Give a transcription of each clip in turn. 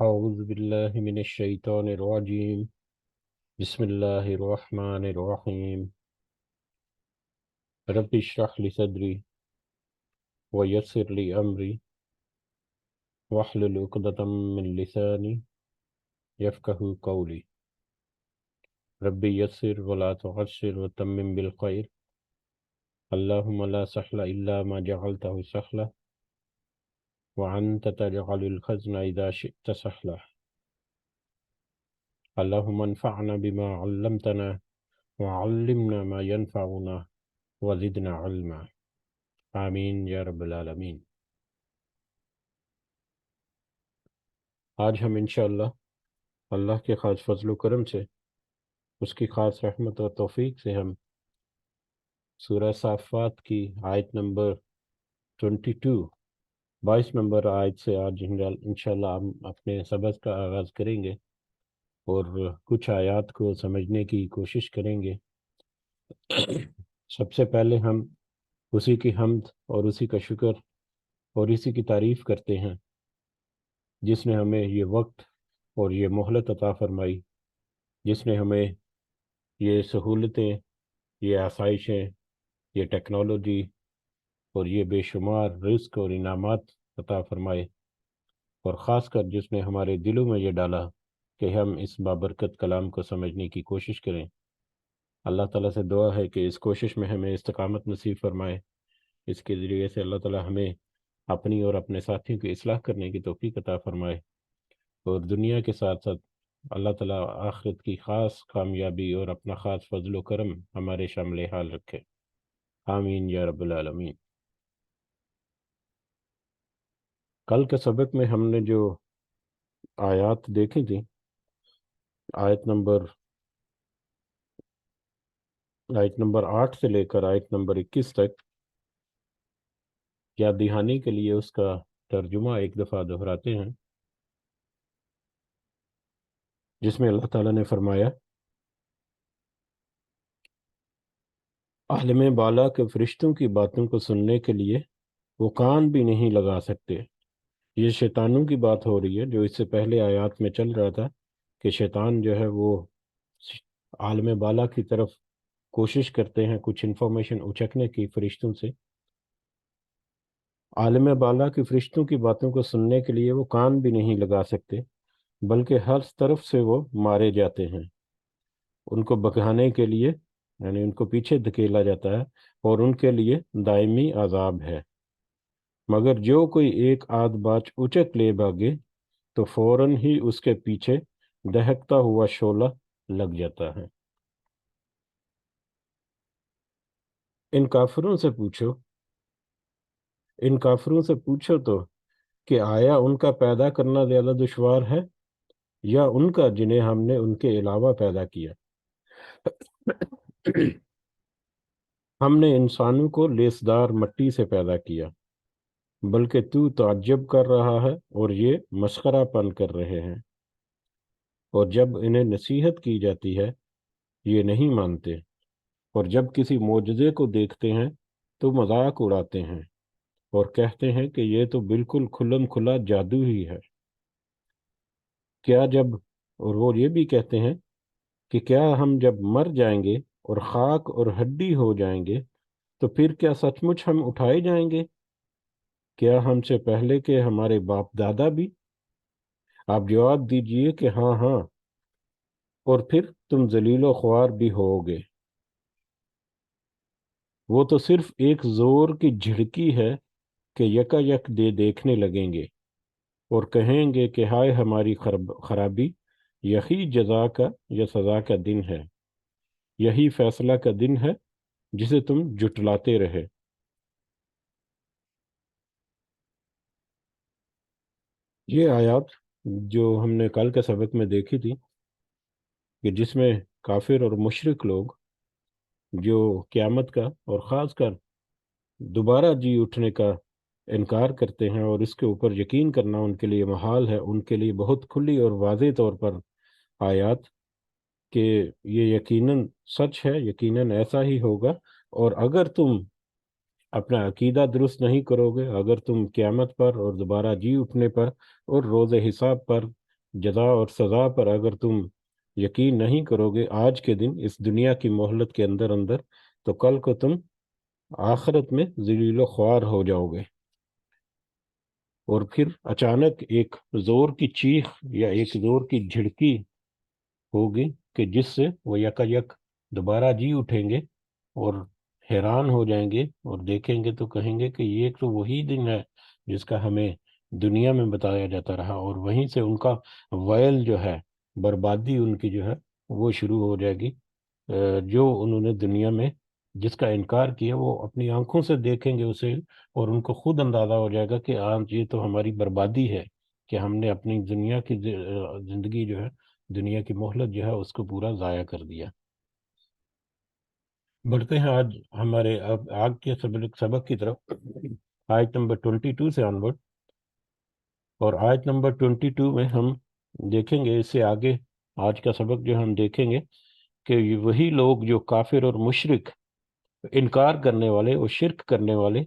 أعوذ بالله من الشيطان الرجيم. بسم الله الرحمن الرحيم. رب اشرح لي صدري ويسر لي أمري واحلل عقدة من لساني يفقهوا قولي. رب يسر ولا تعسر وتمم بالخير. اللهم لا سهل إلا ما جعلته سهلا وأنت تجعل الحزن إذا شئت سهلا. اللهم انفعنا بما علمتنا وعلمنا ما ينفعنا وزدنا علما. آمین یا رب العالمین. آج ہم انشاءاللہ اللہ کے خاص فضل و کرم سے، اس کی خاص رحمت اور توفیق سے ہم سورہ صافات کی آیت نمبر 22 نمبر آیت سے آج انشاءاللہ ہم اپنے سبق کا آغاز کریں گے اور کچھ آیات کو سمجھنے کی کوشش کریں گے۔ سب سے پہلے ہم اسی کی حمد اور اسی کا شکر اور اسی کی تعریف کرتے ہیں جس نے ہمیں یہ وقت اور یہ مہلت عطا فرمائی، جس نے ہمیں یہ سہولتیں، یہ آسائشیں، یہ ٹیکنالوجی اور یہ بے شمار رزق اور انعامات عطا فرمائے، اور خاص کر جس نے ہمارے دلوں میں یہ ڈالا کہ ہم اس بابرکت کلام کو سمجھنے کی کوشش کریں۔ اللہ تعالیٰ سے دعا ہے کہ اس کوشش میں ہمیں استقامت نصیب فرمائے، اس کے ذریعے سے اللہ تعالیٰ ہمیں اپنی اور اپنے ساتھیوں کی اصلاح کرنے کی توفیق عطا فرمائے، اور دنیا کے ساتھ ساتھ اللہ تعالیٰ آخرت کی خاص کامیابی اور اپنا خاص فضل و کرم ہمارے شامل حال رکھے۔ آمین یا رب العالمین۔ کل کے سبق میں ہم نے جو آیات دیکھی تھی، آیت نمبر 8 سے لے کر آیت نمبر 21 تک، یاد دہانی کے لیے اس کا ترجمہ ایک دفعہ دہراتے ہیں، جس میں اللہ تعالیٰ نے فرمایا، عالم بالا کے فرشتوں کی باتوں کو سننے کے لیے وہ کان بھی نہیں لگا سکتے۔ یہ شیطانوں کی بات ہو رہی ہے، جو اس سے پہلے آیات میں چل رہا تھا کہ شیطان جو ہے وہ عالم بالا کی طرف کوشش کرتے ہیں کچھ انفارمیشن اچکنے کی فرشتوں سے۔ عالم بالا کی فرشتوں کی باتوں کو سننے کے لیے وہ کان بھی نہیں لگا سکتے، بلکہ ہر طرف سے وہ مارے جاتے ہیں۔ ان کو بھگانے کے لیے، یعنی ان کو پیچھے دھکیلا جاتا ہے، اور ان کے لیے دائمی عذاب ہے۔ مگر جو کوئی ایک آدھ بات اچک لے بھاگے تو فوراً ہی اس کے پیچھے دہکتا ہوا شعلہ لگ جاتا ہے۔ ان کافروں سے پوچھو تو کہ آیا ان کا پیدا کرنا زیادہ دشوار ہے یا ان کا جنہیں ہم نے ان کے علاوہ پیدا کیا؟ ہم نے انسانوں کو لیسدار مٹی سے پیدا کیا، بلکہ تو تعجب کر رہا ہے اور یہ مسخرہ پن کر رہے ہیں، اور جب انہیں نصیحت کی جاتی ہے یہ نہیں مانتے، اور جب کسی معجزے کو دیکھتے ہیں تو مذاق اڑاتے ہیں اور کہتے ہیں کہ یہ تو بالکل کھلم کھلا جادو ہی ہے۔ اور وہ یہ بھی کہتے ہیں کہ کیا ہم جب مر جائیں گے اور خاک اور ہڈی ہو جائیں گے تو پھر کیا سچ مچ ہم اٹھائے جائیں گے؟ کیا ہم سے پہلے کے ہمارے باپ دادا بھی؟ آپ جواب دیجئے کہ ہاں ہاں، اور پھر تم ذلیل و خوار بھی ہوگے۔ وہ تو صرف ایک زور کی جھڑکی ہے کہ یکا یک دیکھنے لگیں گے اور کہیں گے کہ ہائے ہماری خرابی، یہی جزا کا یا سزا کا دن ہے، یہی فیصلہ کا دن ہے جسے تم جٹلاتے رہے۔ یہ آیات جو ہم نے کل کے سبق میں دیکھی تھی، کہ جس میں کافر اور مشرک لوگ جو قیامت کا اور خاص کر دوبارہ جی اٹھنے کا انکار کرتے ہیں اور اس کے اوپر یقین کرنا ان کے لیے محال ہے، ان کے لیے بہت کھلی اور واضح طور پر آیات کہ یہ یقیناً سچ ہے، یقیناً ایسا ہی ہوگا، اور اگر تم اپنا عقیدہ درست نہیں کرو گے، اگر تم قیامت پر اور دوبارہ جی اٹھنے پر اور روز حساب پر جزا اور سزا پر اگر تم یقین نہیں کرو گے آج کے دن اس دنیا کی مہلت کے اندر اندر، تو کل کو تم آخرت میں ذلیل و خوار ہو جاؤ گے۔ اور پھر اچانک ایک زور کی چیخ یا ایک زور کی جھڑکی ہوگی کہ جس سے وہ یکا یک دوبارہ جی اٹھیں گے اور حیران ہو جائیں گے اور دیکھیں گے تو کہیں گے کہ یہ تو وہی دن ہے جس کا ہمیں دنیا میں بتایا جاتا رہا، اور وہیں سے ان کا ویل جو ہے، بربادی ان کی جو ہے وہ شروع ہو جائے گی۔ جو انہوں نے دنیا میں جس کا انکار کیا وہ اپنی آنکھوں سے دیکھیں گے اسے، اور ان کو خود اندازہ ہو جائے گا کہ آج یہ تو ہماری بربادی ہے کہ ہم نے اپنی دنیا کی زندگی جو ہے، دنیا کی مہلت جو ہے اس کو پورا ضائع کر دیا۔ بڑھتے ہیں آج ہمارے اب آگ کے سبق کی طرف، آیت نمبر 22 سے آنورڈ۔ اور آیت نمبر 22 میں ہم دیکھیں گے، اس سے آگے آج کا سبق جو ہم دیکھیں گے کہ وہی لوگ جو کافر اور مشرک، انکار کرنے والے اور شرک کرنے والے،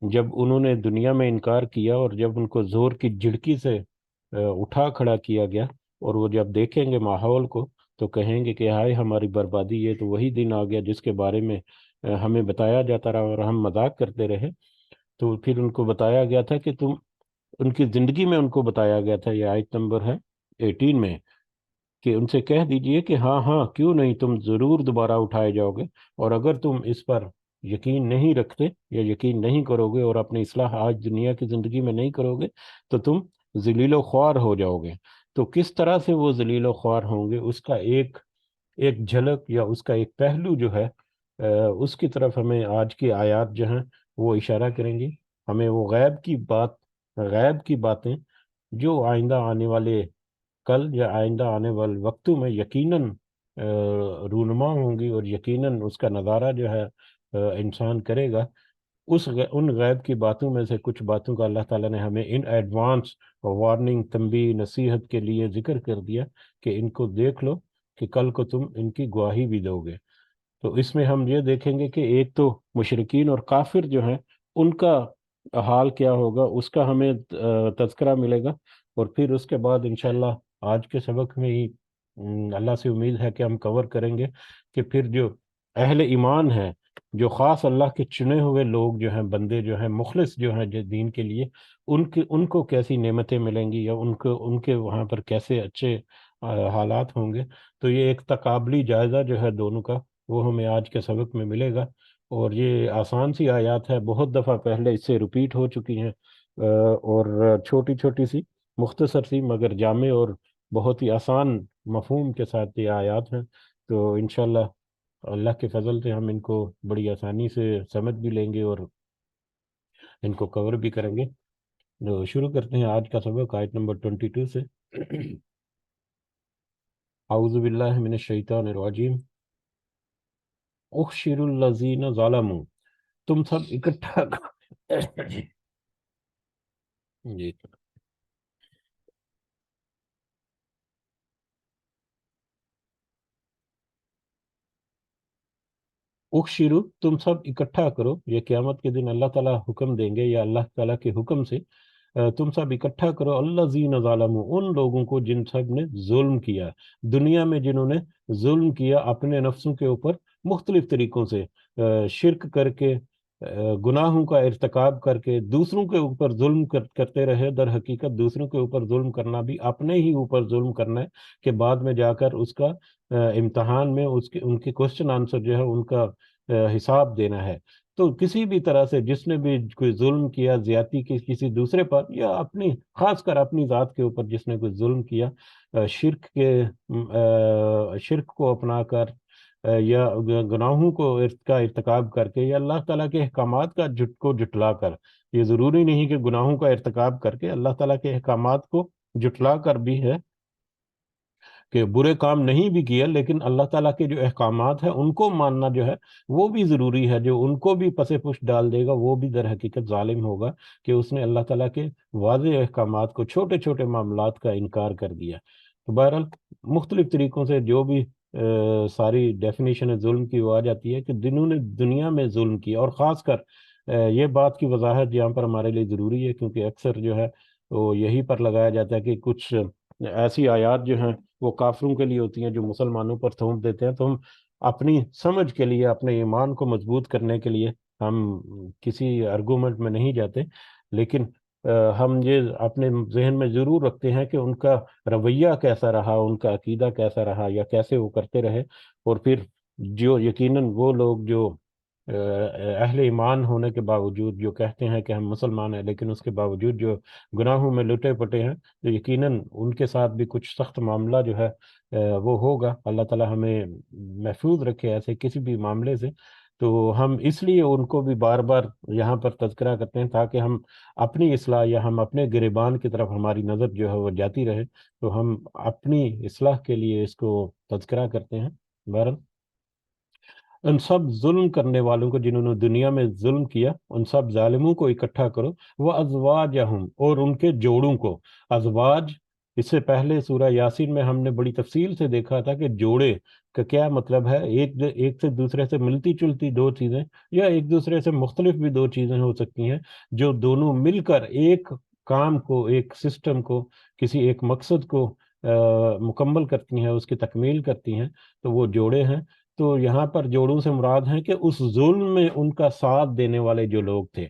جب انہوں نے دنیا میں انکار کیا اور جب ان کو زور کی جھڑکی سے اٹھا کھڑا کیا گیا، اور وہ جب دیکھیں گے ماحول کو تو کہیں گے کہ ہائے ہماری بربادی، یہ تو وہی دن آ گیا جس کے بارے میں ہمیں بتایا جاتا رہا اور ہم مذاق کرتے رہے۔ تو پھر ان کو بتایا گیا تھا کہ تم، ان کی زندگی میں ان کو بتایا گیا تھا، یہ آیت نمبر ہے 18 میں، کہ ان سے کہہ دیجئے کہ ہاں ہاں کیوں نہیں، تم ضرور دوبارہ اٹھائے جاؤ گے، اور اگر تم اس پر یقین نہیں رکھتے یا یقین نہیں کرو گے اور اپنی اصلاح آج دنیا کی زندگی میں نہیں کرو گے تو تم ذلیل و خوار ہو جاؤ گے۔ تو کس طرح سے وہ ذلیل و خوار ہوں گے، اس کا ایک ایک جھلک یا اس کا ایک پہلو جو ہے، اس کی طرف ہمیں آج کی آیات جو ہیں وہ اشارہ کریں گی۔ ہمیں وہ غیب کی باتیں جو آئندہ آنے والے کل یا آئندہ آنے والے وقتوں میں یقیناً رونما ہوں گی، اور یقیناً اس کا نظارہ جو ہے انسان کرے گا، ان غیب کی باتوں میں سے کچھ باتوں کا اللہ تعالیٰ نے ہمیں ان ایڈوانس وارننگ، تنبیہ، نصیحت کے لیے ذکر کر دیا کہ ان کو دیکھ لو کہ کل کو تم ان کی گواہی بھی دو گے۔ تو اس میں ہم یہ دیکھیں گے کہ ایک تو مشرکین اور کافر جو ہیں ان کا حال کیا ہوگا، اس کا ہمیں تذکرہ ملے گا، اور پھر اس کے بعد انشاءاللہ آج کے سبق میں ہی اللہ سے امید ہے کہ ہم کور کریں گے کہ پھر جو اہل ایمان ہیں، جو خاص اللہ کے چنے ہوئے لوگ جو ہیں، بندے جو ہیں، مخلص جو ہیں جو دین کے لیے، ان کو کیسی نعمتیں ملیں گی، یا ان کے وہاں پر کیسے اچھے حالات ہوں گے۔ تو یہ ایک تقابلی جائزہ جو ہے دونوں کا، وہ ہمیں آج کے سبق میں ملے گا۔ اور یہ آسان سی آیات ہے، بہت دفعہ پہلے اس سے ریپیٹ ہو چکی ہیں، اور چھوٹی چھوٹی سی، مختصر سی، مگر جامع اور بہت ہی آسان مفہوم کے ساتھ یہ آیات ہیں۔ تو انشاءاللہ اللہ کے فضل سے ہم ان کو بڑی آسانی سے سمجھ بھی لیں گے اور ان کو کور بھی کریں گے۔ تو شروع کرتے ہیں آج کا سبق آیت نمبر 22 سے۔ اعوذ باللہ من الشیطان الرجیم، اخشر الذین ظلموا، تم سب اکٹھا جی، اخشرو، تم سب اکٹھا کرو، یہ قیامت کے دن اللہ تعالیٰ حکم دیں گے، یا اللہ تعالیٰ کے حکم سے تم سب اکٹھا کرو الذین ظلموا، ان لوگوں کو جن سب نے ظلم کیا دنیا میں، جنہوں نے ظلم کیا اپنے نفسوں کے اوپر مختلف طریقوں سے، شرک کر کے، گناہوں کا ارتکاب کر کے، دوسروں کے اوپر ظلم کرتے رہے۔ در حقیقت دوسروں کے اوپر ظلم کرنا بھی اپنے ہی اوپر ظلم کرنا ہے، کہ بعد میں جا کر اس کا امتحان میں ان کے کوشچن آنسر جو ہے ان کا حساب دینا ہے۔ تو کسی بھی طرح سے جس نے بھی کوئی ظلم کیا، زیادتی کی کسی دوسرے پر، یا اپنی، خاص کر اپنی ذات کے اوپر جس نے کوئی ظلم کیا، شرک کو اپنا کر، یا گناہوں کا ارتکاب کر کے، یا اللہ تعالیٰ کے احکامات کو جٹلا کر، یہ ضروری نہیں کہ گناہوں کا ارتکاب کر کے، اللہ تعالیٰ کے احکامات کو جٹلا کر بھی ہے کہ برے کام نہیں بھی کیا، لیکن اللہ تعالیٰ کے جو احکامات ہیں ان کو ماننا جو ہے وہ بھی ضروری ہے۔ جو ان کو بھی پس پش ڈال دے گا وہ بھی در حقیقت ظالم ہوگا، کہ اس نے اللہ تعالیٰ کے واضح احکامات کو، چھوٹے چھوٹے معاملات کا انکار کر دیا۔ تو بہرحال مختلف طریقوں سے جو بھی ساری ڈیفینیشن ظلم کی وہ آ جاتی ہے کہ جنہوں نے دنیا میں ظلم کیا، اور خاص کر یہ بات کی وضاحت یہاں پر ہمارے لیے ضروری ہے، کیونکہ اکثر جو ہے تو یہی پر لگایا جاتا ہے کہ کچھ ایسی آیات جو ہیں وہ کافروں کے لیے ہوتی ہیں جو مسلمانوں پر تھوپ دیتے ہیں، تو ہم اپنی سمجھ کے لیے، اپنے ایمان کو مضبوط کرنے کے لیے ہم کسی ارگومنٹ میں نہیں جاتے، لیکن ہم یہ اپنے ذہن میں ضرور رکھتے ہیں کہ ان کا رویہ کیسا رہا، ان کا عقیدہ کیسا رہا، یا کیسے وہ کرتے رہے، اور پھر جو یقیناً وہ لوگ جو اہل ایمان ہونے کے باوجود جو کہتے ہیں کہ ہم مسلمان ہیں، لیکن اس کے باوجود جو گناہوں میں لٹے پٹے ہیں، تو یقیناً ان کے ساتھ بھی کچھ سخت معاملہ جو ہے وہ ہوگا۔ اللہ تعالی ہمیں محفوظ رکھے ایسے کسی بھی معاملے سے۔ تو ہم اس لیے ان کو بھی بار بار یہاں پر تذکرہ کرتے ہیں، تاکہ ہم اپنی اصلاح یا ہم اپنے گریبان کی طرف ہماری نظر جو ہے وہ جاتی رہے، تو ہم اپنی اصلاح کے لیے اس کو تذکرہ کرتے ہیں۔ بہرحال ان سب ظلم کرنے والوں کو، جنہوں نے دنیا میں ظلم کیا، ان سب ظالموں کو اکٹھا کرو، وہ ازواجہم، اور ان کے جوڑوں کو۔ ازواج، اس سے پہلے سورہ یاسین میں ہم نے بڑی تفصیل سے دیکھا تھا کہ جوڑے کا کیا مطلب ہے۔ ایک سے دوسرے سے ملتی جلتی دو چیزیں، یا ایک دوسرے سے مختلف بھی دو چیزیں ہو سکتی ہیں، جو دونوں مل کر ایک کام کو، ایک سسٹم کو، کسی ایک مقصد کو مکمل کرتی ہیں، اس کی تکمیل کرتی ہیں، تو وہ جوڑے ہیں۔ تو یہاں پر جوڑوں سے مراد ہیں کہ اس ظلم میں ان کا ساتھ دینے والے جو لوگ تھے،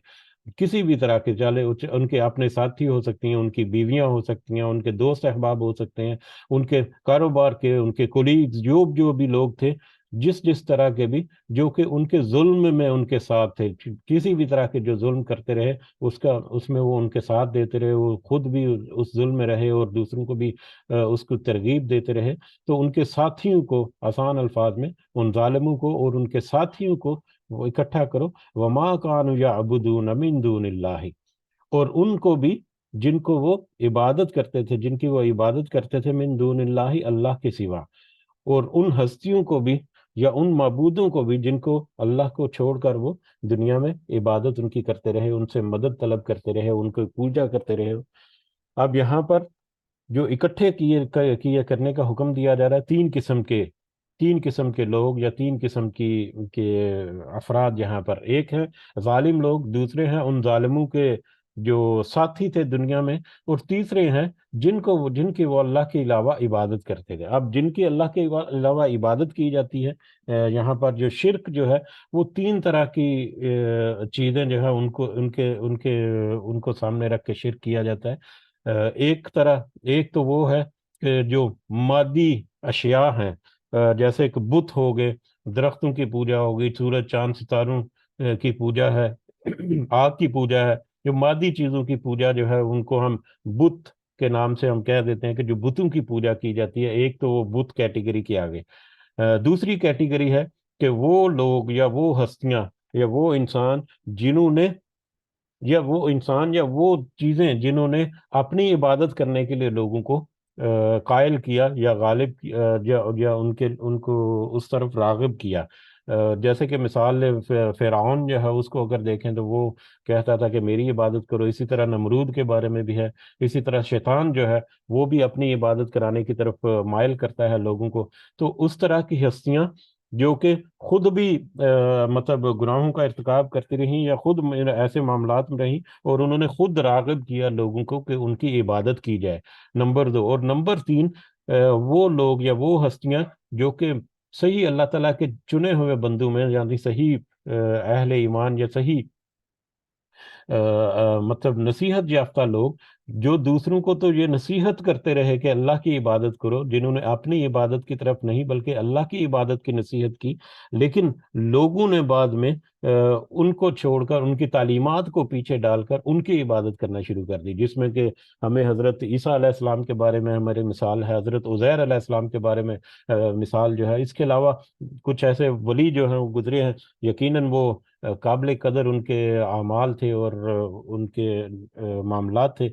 کسی بھی طرح کے، چالے ان کے اپنے ساتھی ہو سکتی ہیں، ان کی بیویاں ہو سکتی ہیں، ان کے دوست احباب ہو سکتے ہیں، ان کے کاروبار کے، ان کے کولیگز، جو بھی لوگ تھے، جس طرح کے بھی، جو کہ ان کے ظلم میں ان کے ساتھ تھے، کسی بھی طرح کے جو ظلم کرتے رہے، اس میں وہ ان کے ساتھ دیتے رہے، وہ خود بھی اس ظلم میں رہے اور دوسروں کو بھی اس کو ترغیب دیتے رہے، تو ان کے ساتھیوں کو، آسان الفاظ میں ان ظالموں کو اور ان کے ساتھیوں کو وہ اکٹھا کرو۔ وما كانوا يعبدون من دون اللہ، اور ان کو بھی جن کو وہ عبادت کرتے تھے، جن کی وہ عبادت کرتے تھے، من دون اللہ، اللہ کے سوا، اور ان ہستیوں کو بھی، یا ان معبودوں کو بھی جن کو اللہ کو چھوڑ کر وہ دنیا میں عبادت ان کی کرتے رہے، ان سے مدد طلب کرتے رہے، ان کو پوجا کرتے رہے۔ اب یہاں پر جو اکٹھے کیے کرنے کا حکم دیا جا رہا ہے، تین قسم کے لوگ، یا تین قسم کے افراد یہاں پر، ایک ہے ظالم لوگ، دوسرے ہیں ان ظالموں کے جو ساتھی تھے دنیا میں، اور تیسرے ہیں جن کی وہ اللہ کے علاوہ عبادت کرتے تھے۔ اب جن کی اللہ کے علاوہ عبادت کی جاتی ہے، یہاں پر جو شرک جو ہے، وہ تین طرح کی چیزیں جو ہے ان کو سامنے رکھ کے شرک کیا جاتا ہے۔ ایک تو وہ ہے کہ جو مادی اشیاء ہیں، جیسے کہ بت ہو گئے، درختوں کی پوجا ہو گئی، سورج چاند ستاروں کی پوجا ہے، آگ کی پوجا ہے، جو مادی چیزوں کی پوجا جو ہے ان کو ہم بت کے نام سے ہم کہہ دیتے ہیں، کہ جو بتوں کی پوجا کی جاتی ہے، ایک تو وہ بت کیٹیگری کے آگے۔ دوسری کیٹیگری ہے کہ وہ لوگ یا وہ ہستیاں یا وہ انسان یا وہ چیزیں جنہوں نے اپنی عبادت کرنے کے لیے لوگوں کو قائل کیا، یا غالب کیا، یا ان کو اس طرف راغب کیا۔ جیسے کہ مثال فرعون جو ہے، اس کو اگر دیکھیں تو وہ کہتا تھا کہ میری عبادت کرو۔ اسی طرح نمرود کے بارے میں بھی ہے، اسی طرح شیطان جو ہے وہ بھی اپنی عبادت کرانے کی طرف مائل کرتا ہے لوگوں کو۔ تو اس طرح کی ہستیاں جو کہ خود بھی مطلب گناہوں کا ارتکاب کرتی رہیں، یا خود ایسے معاملات میں رہیں، اور انہوں نے خود راغب کیا لوگوں کو کہ ان کی عبادت کی جائے، نمبر دو۔ اور نمبر تین، وہ لوگ یا وہ ہستیاں جو کہ صحیح اللہ تعالیٰ کے چنے ہوئے بندوں میں، یعنی صحیح اہل ایمان، یا صحیح مطلب نصیحت یافتہ لوگ، جو دوسروں کو تو یہ نصیحت کرتے رہے کہ اللہ کی عبادت کرو، جنہوں نے اپنی عبادت کی طرف نہیں بلکہ اللہ کی عبادت کی نصیحت کی، لیکن لوگوں نے بعد میں ان کو چھوڑ کر، ان کی تعلیمات کو پیچھے ڈال کر ان کی عبادت کرنا شروع کر دی، جس میں کہ ہمیں حضرت عیسیٰ علیہ السلام کے بارے میں ہماری مثال ہے، حضرت عزیر علیہ السلام کے بارے میں مثال جو ہے، اس کے علاوہ کچھ ایسے ولی جو ہیں وہ گزرے ہیں، یقیناً وہ قابل قدر ان کے اعمال تھے اور ان کے معاملات تھے،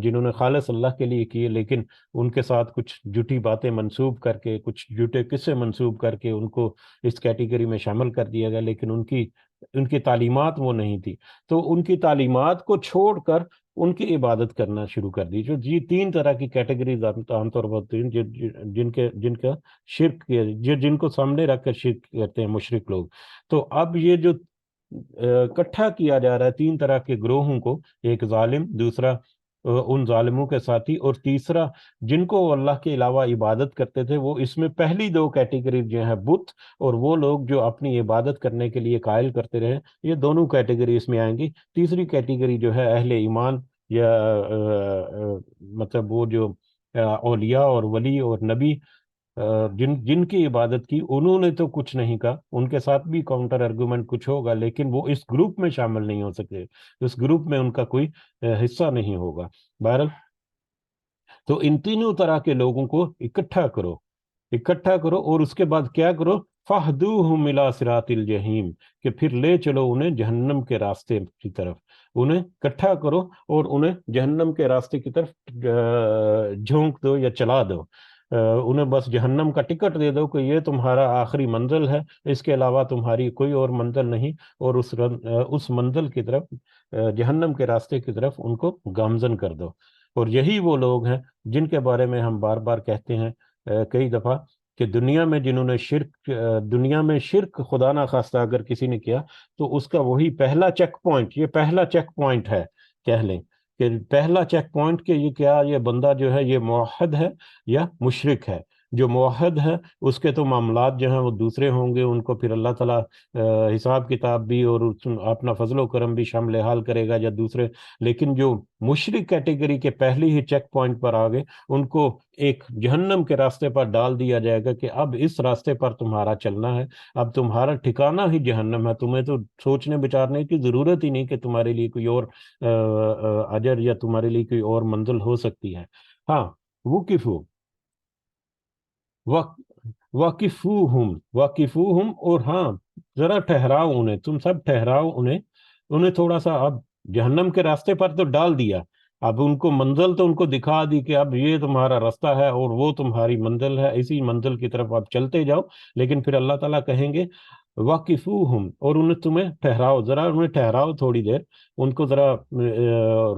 جنہوں نے خالص اللہ کے لیے کیے، لیکن ان کے ساتھ کچھ جھوٹی باتیں منسوب کر کے، کچھ جھوٹے قصے منسوب کر کے ان کو اس کیٹیگری میں شامل کر دیا گیا، لیکن ان کی تعلیمات وہ نہیں تھی، تو ان کی تعلیمات کو چھوڑ کر ان کی عبادت کرنا شروع کر دی۔ جو تین طرح کی کیٹیگریز عام طور پر ہوتی ہیں، جن کا شرک کیا، جن کو سامنے رکھ کر شرک کرتے ہیں مشرک لوگ۔ تو اب یہ جو اکٹھا کیا جا رہا ہے تین طرح کے گروہوں کو، ایک ظالم، دوسرا ان ظالموں کے ساتھی، اور تیسرا جن کو وہ اللہ کے علاوہ عبادت کرتے تھے، وہ اس میں پہلی دو کیٹیگری جو ہیں بت، اور وہ لوگ جو اپنی عبادت کرنے کے لیے قائل کرتے رہے، یہ دونوں کیٹیگری اس میں آئیں گی۔ تیسری کیٹیگری جو ہے اہل ایمان، یا مطلب وہ جو اولیاء اور ولی اور نبی، جن جن کی عبادت کی، انہوں نے تو کچھ نہیں کہا، ان کے ساتھ بھی کاؤنٹر آرگومنٹ کچھ ہوگا، لیکن وہ اس گروپ میں شامل نہیں ہو سکتے، اس گروپ میں ان کا کوئی حصہ نہیں ہوگا۔ بہرحال، تو ان تینوں طرح کے لوگوں کو اکٹھا کرو، اکٹھا کرو، اور اس کے بعد کیا کرو؟ فَاهْدُوهُمْ إِلَىٰ صِرَاطِ الْجَحِيمِ، کہ پھر لے چلو انہیں جہنم کے راستے کی طرف، انہیں اکٹھا کرو اور انہیں جہنم کے راستے کی طرف جھونک دو یا چلا دو، انہیں بس جہنم کا ٹکٹ دے دو کہ یہ تمہارا آخری منزل ہے، اس کے علاوہ تمہاری کوئی اور منزل نہیں، اور اس منزل کی طرف، جہنم کے راستے کی طرف ان کو گامزن کر دو۔ اور یہی وہ لوگ ہیں جن کے بارے میں ہم بار بار کہتے ہیں کئی دفعہ، کہ دنیا میں جنہوں نے دنیا میں شرک خدا نہ خواستہ اگر کسی نے کیا، تو اس کا وہی پہلا چیک پوائنٹ، یہ پہلا چیک پوائنٹ ہے، کہہ لیں کہ پہلا چیک پوائنٹ، کہ یہ کیا یہ بندہ جو ہے یہ موحد ہے یا مشرک ہے۔ جو موحد ہے اس کے تو معاملات جو ہیں وہ دوسرے ہوں گے، ان کو پھر اللہ تعالیٰ حساب کتاب بھی اور اپنا فضل و کرم بھی شامل حال کرے گا یا دوسرے، لیکن جو مشرک کیٹیگری کے پہلی ہی چیک پوائنٹ پر آگے، ان کو ایک جہنم کے راستے پر ڈال دیا جائے گا کہ اب اس راستے پر تمہارا چلنا ہے، اب تمہارا ٹھکانہ ہی جہنم ہے، تمہیں تو سوچنے بچارنے کی ضرورت ہی نہیں کہ تمہارے لیے کوئی اور اجر یا تمہارے لیے کوئی اور منزل ہو سکتی ہے۔ ہاں، وقفو واقفوہم، اور ہاں، ذرا ٹھہراؤ انہیں، تم سب ٹھہراؤ انہیں، انہیں تھوڑا سا اب جہنم کے راستے پر تو ڈال دیا، اب ان کو منزل تو ان کو دکھا دی کہ اب یہ تمہارا راستہ ہے اور وہ تمہاری منزل ہے، اسی منزل کی طرف آپ چلتے جاؤ، لیکن پھر اللہ تعالیٰ کہیں گے واقفوہم، اور انہیں تمہیں ٹھہراؤ، ذرا انہیں ٹھہراؤ تھوڑی دیر، ان کو ذرا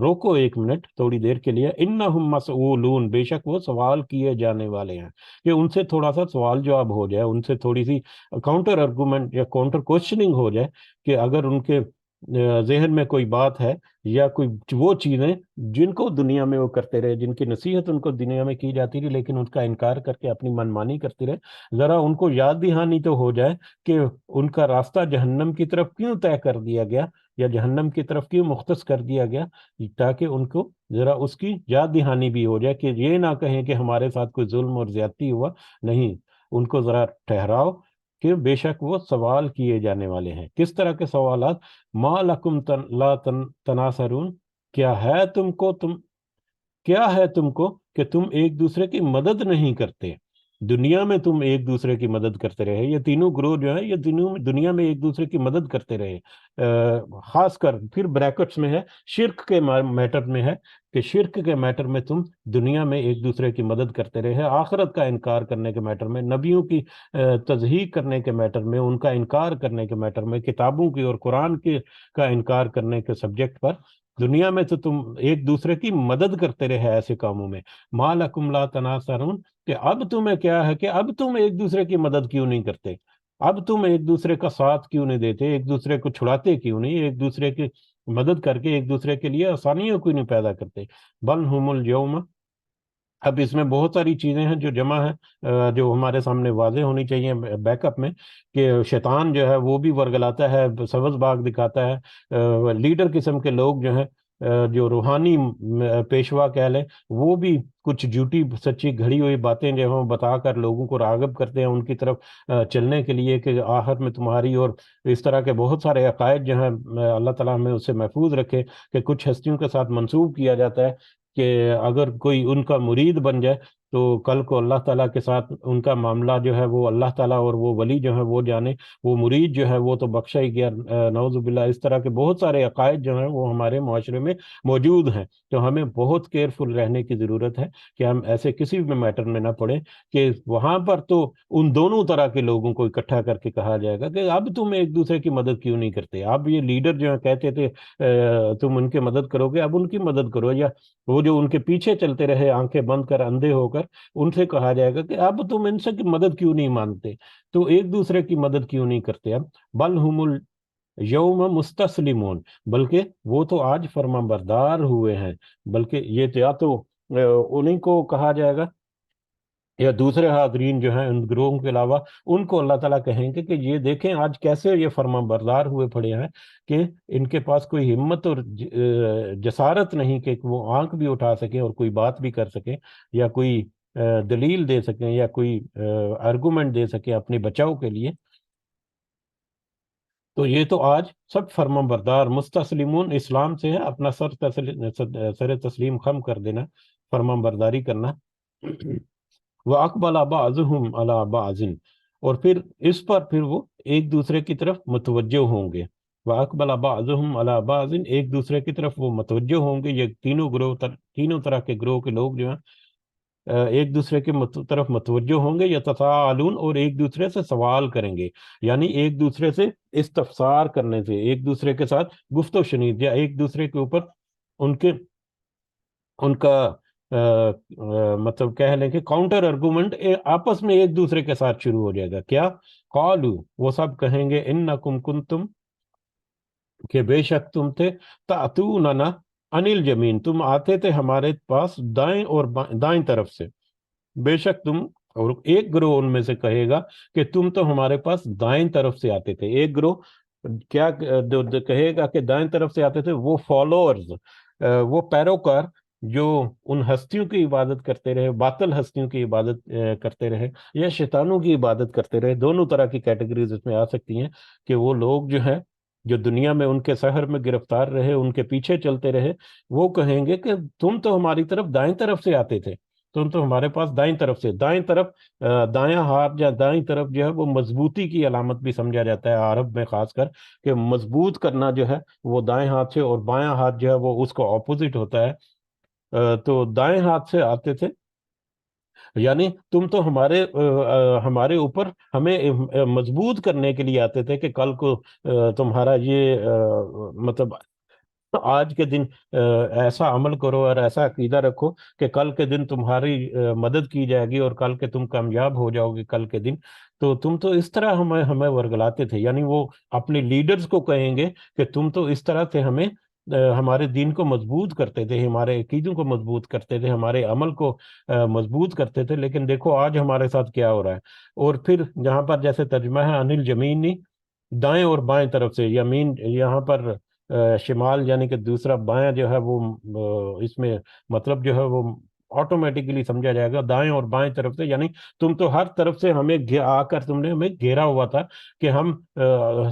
روکو ایک منٹ تھوڑی دیر کے لیے، انہم مسئولون، بے شک وہ سوال کیے جانے والے ہیں، کہ ان سے تھوڑا سا سوال جواب ہو جائے، ان سے تھوڑی سی کاؤنٹر آرگومنٹ یا کاؤنٹر کوشچننگ ہو جائے، کہ اگر ان کے ذہن میں کوئی بات ہے یا کوئی وہ چیزیں جن کو دنیا میں وہ کرتے رہے، جن کی نصیحت ان کو دنیا میں کی جاتی رہی لیکن ان کا انکار کر کے اپنی منمانی کرتے رہے، ذرا ان کو یاد دہانی تو ہو جائے کہ ان کا راستہ جہنم کی طرف کیوں طے کر دیا گیا یا جہنم کی طرف کیوں مختص کر دیا گیا، تاکہ ان کو ذرا اس کی یاد دہانی بھی ہو جائے، کہ یہ نہ کہیں کہ ہمارے ساتھ کوئی ظلم اور زیادتی ہوا، نہیں، ان کو ذرا ٹھہراؤ کہ بے شک وہ سوال کیے جانے والے ہیں۔ کس طرح کے سوالات؟ ما لکم لا تناصرون، کیا ہے تم کو کہ تم ایک دوسرے کی مدد نہیں کرتے؟ دنیا میں تم ایک دوسرے کی مدد کرتے رہے، یہ تینوں گروہ جو ہیں یہ تینوں دنیا میں ایک دوسرے کی مدد کرتے رہے، خاص کر پھر بریکٹس میں ہے شرک کے میٹر میں ہے، کہ شرک کے میٹر میں تم دنیا میں ایک دوسرے کی مدد کرتے رہے، آخرت کا انکار کرنے کے میٹر میں، نبیوں کی تصدیق کرنے کے میٹر میں، ان کا انکار کرنے کے میٹر میں، کتابوں کی اور قرآن کی کا انکار کرنے کے سبجیکٹ پر دنیا میں تو تم ایک دوسرے کی مدد کرتے رہے ایسے کاموں میں۔ ما لکم لا تناصرون، کہ اب تمہیں کیا ہے کہ اب تم ایک دوسرے کی مدد کیوں نہیں کرتے، اب تم ایک دوسرے کا ساتھ کیوں نہیں دیتے، ایک دوسرے کو چھڑاتے کیوں نہیں، ایک دوسرے کی مدد کر کے ایک دوسرے کے لیے آسانیوں کیوں نہیں پیدا کرتے؟ بل ہم اليوم، اب اس میں بہت ساری چیزیں ہیں جو جمع ہیں، جو ہمارے سامنے واضح ہونی چاہیے بیک اپ میں، کہ شیطان جو ہے وہ بھی ورگلاتا ہے، سبز باغ دکھاتا ہے، لیڈر قسم کے لوگ جو ہیں، جو روحانی پیشوا کہہ لیں، وہ بھی کچھ جھوٹی سچی گھڑی ہوئی باتیں جو ہیں بتا کر لوگوں کو راغب کرتے ہیں ان کی طرف چلنے کے لیے، کہ آخر میں تمہاری، اور اس طرح کے بہت سارے عقائد جو ہیں اللہ تعالیٰ ہمیں اس سے محفوظ رکھے، کہ کچھ ہستیوں کے ساتھ منسوب کیا جاتا ہے کہ اگر کوئی ان کا مرید بن جائے تو کل کو اللہ تعالیٰ کے ساتھ ان کا معاملہ جو ہے وہ اللہ تعالیٰ اور وہ ولی جو ہے وہ جانے، وہ مرید جو ہے وہ تو بخشا ہی گیا، نعوذ باللہ۔ اس طرح کے بہت سارے عقائد جو ہیں وہ ہمارے معاشرے میں موجود ہیں، تو ہمیں بہت کیئرفل رہنے کی ضرورت ہے کہ ہم ایسے کسی بھی میٹر میں نہ پڑیں، کہ وہاں پر تو ان دونوں طرح کے لوگوں کو اکٹھا کر کے کہا جائے گا کہ اب تم ایک دوسرے کی مدد کیوں نہیں کرتے، اب یہ لیڈر جو ہیں کہتے تھے تم ان کی مدد کرو گے، اب ان کی مدد کرو، یا وہ جو ان کے پیچھے چلتے رہے آنکھیں بند کر اندھے ہو کر، ان سے کہا جائے گا کہ اب تم ان سے مدد کیوں نہیں مانتے، تو ایک دوسرے کی مدد کیوں نہیں کرتے؟ اب بل ہم یوم مستسلمون، بلکہ وہ تو آج فرما بردار ہوئے ہیں، بلکہ یہ تو یا تو انہیں کو کہا جائے گا، یا دوسرے حاضرین جو ہیں ان گروہوں کے علاوہ ان کو اللہ تعالیٰ کہیں گے کہ یہ دیکھیں آج کیسے یہ فرما بردار ہوئے پڑے ہیں، کہ ان کے پاس کوئی ہمت اور جسارت نہیں کہ وہ آنکھ بھی اٹھا سکیں اور کوئی بات بھی کر سکیں، یا کوئی دلیل دے سکیں، یا کوئی آرگومنٹ دے سکیں اپنے بچاؤ کے لیے۔ تو یہ تو آج سب فرما بردار مستسلمون اسلام سے ہے، اپنا سر تسلیم خم کر دینا، فرما برداری کرنا۔ وَأَقْبَلَ بَعْضُهُمْ عَلَى بَعْضٍ، اور پھر وہ ایک دوسرے کی طرف متوجہ ہوں گے۔ وَأَقْبَلَ بَعْضُهُمْ عَلَى بَعْضٍ، ایک دوسرے کی طرف وہ متوجہ ہوں گے، یہ تینوں طرح کے گروہ کے لوگ جو ہیں ایک دوسرے کے طرف متوجہ ہوں گے، یتساءلون، اور ایک دوسرے سے سوال کریں گے، یعنی ایک دوسرے سے استفسار کرنے سے، ایک دوسرے کے ساتھ گفت و شنید، یا ایک دوسرے کے اوپر ان کا مطلب کہہ لیں کہ کاؤنٹر ارگومنٹ آپس میں ایک دوسرے کے ساتھ شروع ہو جائے گا۔ کیا؟ قالو، وہ سب کہیں گے، انکم کنتم، کہ بے شک تم تھے، تأتوننا عن الیمین، تم آتے تھے ہمارے پاس دائیں اور دائیں طرف سے، بے شک تم، اور ایک گروہ ان میں سے کہے گا کہ تم تو ہمارے پاس دائیں طرف سے آتے تھے۔ ایک گروہ کیا کہے گا کہ دائیں طرف سے آتے تھے؟ وہ فالوورز، وہ پیروکار جو ان ہستیوں کی عبادت کرتے رہے، باطل ہستیوں کی عبادت کرتے رہے، یا شیطانوں کی عبادت کرتے رہے، دونوں طرح کی کیٹیگریز اس میں آ سکتی ہیں، کہ وہ لوگ جو ہیں جو دنیا میں ان کے سحر میں گرفتار رہے، ان کے پیچھے چلتے رہے، وہ کہیں گے کہ تم تو ہماری طرف دائیں طرف سے آتے تھے، تم تو ہمارے پاس دائیں طرف سے، دائیں طرف دایاں ہاتھ یا دائیں طرف جو ہے وہ مضبوطی کی علامت بھی سمجھا جاتا ہے عرب میں خاص کر، کہ مضبوط کرنا جو ہے وہ دائیں ہاتھ سے، اور بایاں ہاتھ جو ہے وہ اس کو اپوزٹ ہوتا ہے۔ تو دائیں ہاتھ سے آتے تھے، یعنی تم تو ہمارے اوپر ہمیں مضبوط کرنے کے لیے آتے تھے، کہ کل کو تمہارا یہ مطلب آج کے دن ایسا عمل کرو اور ایسا عقیدہ رکھو کہ کل کے دن تمہاری مدد کی جائے گی، اور کل کے تم کامیاب ہو جاؤ گے کل کے دن، تو تم تو اس طرح ہمیں ورگلاتے تھے، یعنی وہ اپنے لیڈرز کو کہیں گے کہ تم تو اس طرح سے ہمارے دین کو مضبوط کرتے تھے، ہمارے عقیدوں کو مضبوط کرتے تھے، ہمارے عمل کو مضبوط کرتے تھے، لیکن دیکھو آج ہمارے ساتھ کیا ہو رہا ہے۔ اور پھر جہاں پر جیسے ترجمہ ہے انل جمینی، دائیں اور بائیں طرف سے، یمین یہاں پر شمال، یعنی کہ دوسرا بایاں جو ہے وہ اس میں مطلب جو ہے وہ آٹومیٹکلی سمجھا جائے گا دائیں اور بائیں طرف سے، یعنی تم تو ہر طرف سے ہمیں آ کر تم نے ہمیں گھیرا ہوا تھا، کہ ہم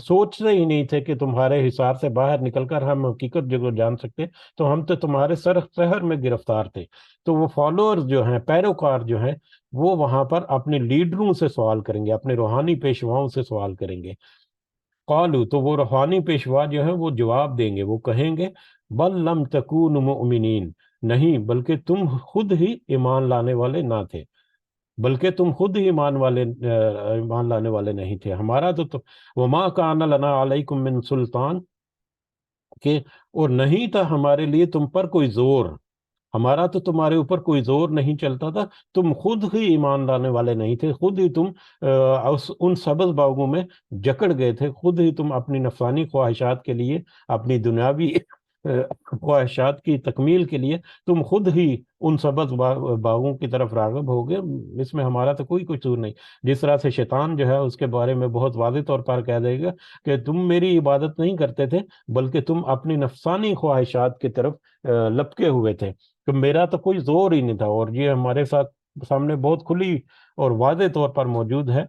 سوچتے ہی نہیں تھے کہ تمہارے حصار سے باہر نکل کر ہم حقیقت جو جان سکتے، تو ہم تو تمہارے سحر میں گرفتار تھے۔ تو وہ فالوورز جو ہیں، پیروکار جو ہیں، وہ وہاں پر اپنے لیڈروں سے سوال کریں گے، اپنے روحانی پیشواؤں سے سوال کریں گے۔ قالو، تو وہ روحانی پیشوا جو ہیں وہ جواب دیں گے، وہ کہیں گے بل لم تکونوا مؤمنین، نہیں بلکہ تم خود ہی ایمان لانے والے نہ تھے، بلکہ تم خود ہی ایمان لانے والے نہیں تھے، ہمارا تو وما کان لنا علیکم من سلطان، کہ اور نہیں تھا ہمارے لیے تم پر کوئی زور، ہمارا تو تمہارے اوپر کوئی زور نہیں چلتا تھا، تم خود ہی ایمان لانے والے نہیں تھے، خود ہی تم ان سبز باغوں میں جکڑ گئے تھے، خود ہی تم اپنی نفسانی خواہشات کے لیے، اپنی دنیاوی خواہشات کی تکمیل کے لیے تم خود ہی ان سبز باغوں کی طرف راغب ہو گئے، اس میں ہمارا تو کوئی قصور نہیں۔ جس طرح سے شیطان جو ہے اس کے بارے میں بہت واضح طور پر کہہ دے گا کہ تم میری عبادت نہیں کرتے تھے، بلکہ تم اپنی نفسانی خواہشات کی طرف لپکے ہوئے تھے، تو میرا تو کوئی زور ہی نہیں تھا۔ اور یہ ہمارے سامنے بہت کھلی اور واضح طور پر موجود ہے